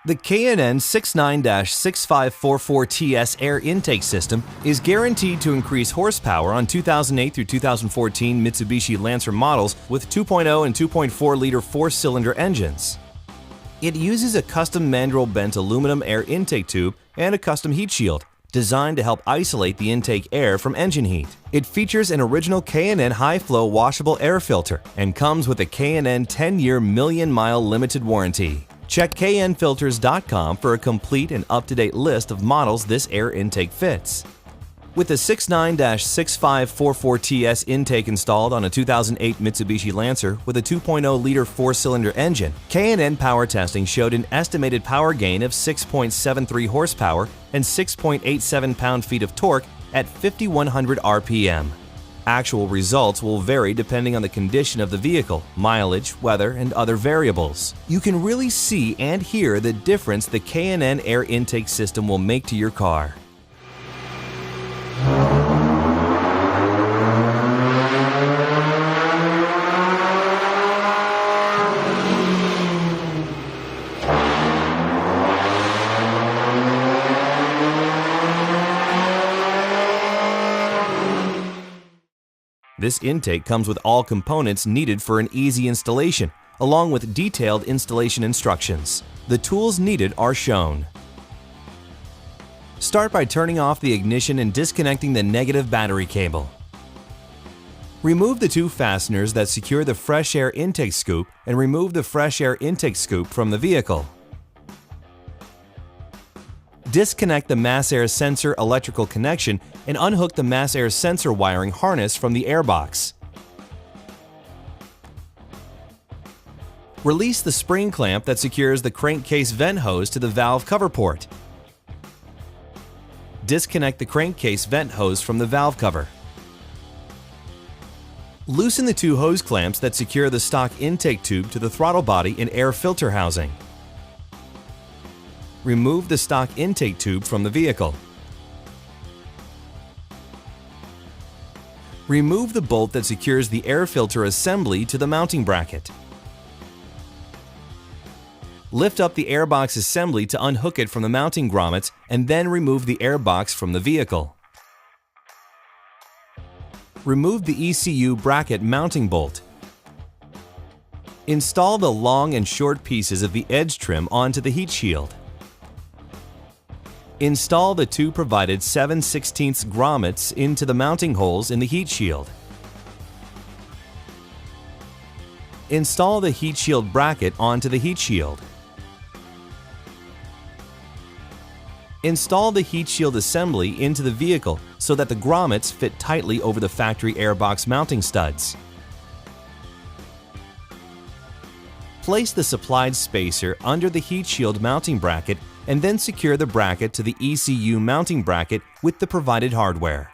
The K&N 69-6544TS air intake system is guaranteed to increase horsepower on 2008 through 2014 Mitsubishi Lancer models with 2.0 and 2.4-liter four-cylinder engines. It uses a custom mandrel-bent aluminum air intake tube and a custom heat shield, designed to help isolate the intake air from engine heat. It features an original K&N high-flow washable air filter and comes with a K&N 10-year million-mile limited warranty. Check knfilters.com for a complete and up-to-date list of models this air intake fits. With the 69-6544TS intake installed on a 2008 Mitsubishi Lancer with a 2.0-liter four-cylinder engine, K&N power testing showed an estimated power gain of 6.73 horsepower and 6.87 pound-feet of torque at 5,100 RPM. Actual results will vary depending on the condition of the vehicle, mileage, weather, and other variables. You can really see and hear the difference the K&N air intake system will make to your car. This intake comes with all components needed for an easy installation, along with detailed installation instructions. The tools needed are shown. Start by turning off the ignition and disconnecting the negative battery cable. Remove the two fasteners that secure the fresh air intake scoop and remove the fresh air intake scoop from the vehicle. Disconnect the mass air sensor electrical connection and unhook the mass air sensor wiring harness from the airbox. Release the spring clamp that secures the crankcase vent hose to the valve cover port. Disconnect the crankcase vent hose from the valve cover. Loosen the two hose clamps that secure the stock intake tube to the throttle body and air filter housing. Remove the stock intake tube from the vehicle. Remove the bolt that secures the air filter assembly to the mounting bracket. Lift up the airbox assembly to unhook it from the mounting grommets and then remove the airbox from the vehicle. Remove the ECU bracket mounting bolt. Install the long and short pieces of the edge trim onto the heat shield. Install the two provided 7/16 grommets into the mounting holes in the heat shield. Install the heat shield bracket onto the heat shield. Install the heat shield assembly into the vehicle so that the grommets fit tightly over the factory airbox mounting studs. Place the supplied spacer under the heat shield mounting bracket and then secure the bracket to the ECU mounting bracket with the provided hardware.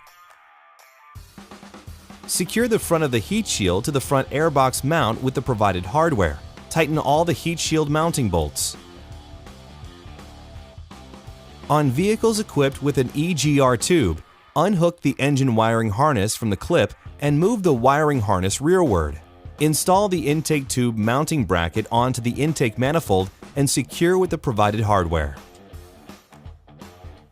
Secure the front of the heat shield to the front airbox mount with the provided hardware. Tighten all the heat shield mounting bolts. On vehicles equipped with an EGR tube, unhook the engine wiring harness from the clip and move the wiring harness rearward. Install the intake tube mounting bracket onto the intake manifold and secure with the provided hardware.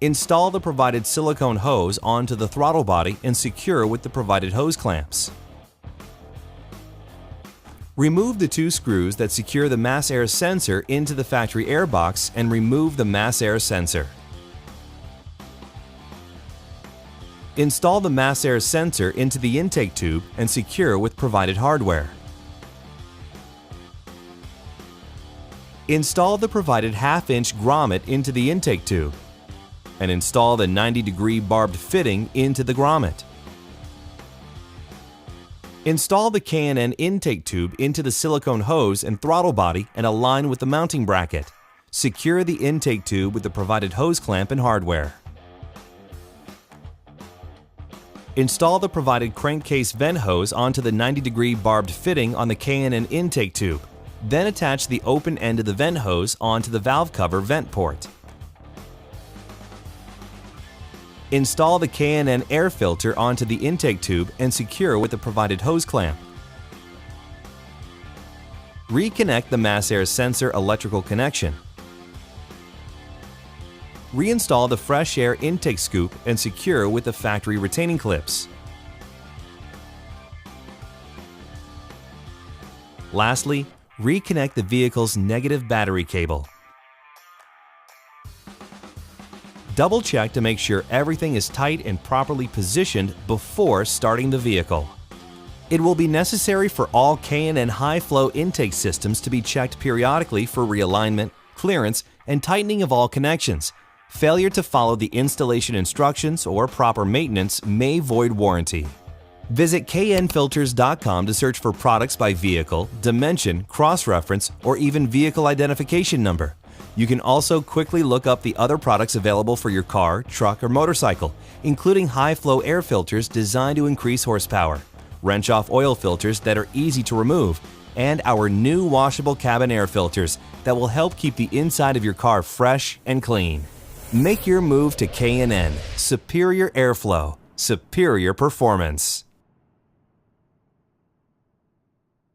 Install the provided silicone hose onto the throttle body and secure with the provided hose clamps. Remove the two screws that secure the mass air sensor into the factory airbox and remove the mass air sensor. Install the mass air sensor into the intake tube and secure with provided hardware. Install the provided half-inch grommet into the intake tube and install the 90-degree barbed fitting into the grommet. Install the K&N intake tube into the silicone hose and throttle body and align with the mounting bracket. Secure the intake tube with the provided hose clamp and hardware. Install the provided crankcase vent hose onto the 90-degree barbed fitting on the K&N intake tube. Then attach the open end of the vent hose onto the valve cover vent port. Install the K&N air filter onto the intake tube and secure with the provided hose clamp. Reconnect the mass air sensor electrical connection. reinstall the fresh air intake scoop and secure with the factory retaining clips. Lastly, reconnect the vehicle's negative battery cable. Double-check to make sure everything is tight and properly positioned before starting the vehicle. It will be necessary for all K&N high-flow intake systems to be checked periodically for realignment, clearance, and tightening of all connections. Failure to follow the installation instructions or proper maintenance may void warranty. Visit knfilters.com to search for products by vehicle, dimension, cross-reference, or even vehicle identification number. You can also quickly look up the other products available for your car, truck, or motorcycle, including high-flow air filters designed to increase horsepower, wrench-off oil filters that are easy to remove, and our new washable cabin air filters that will help keep the inside of your car fresh and clean. Make your move to K&N. Superior airflow, superior performance.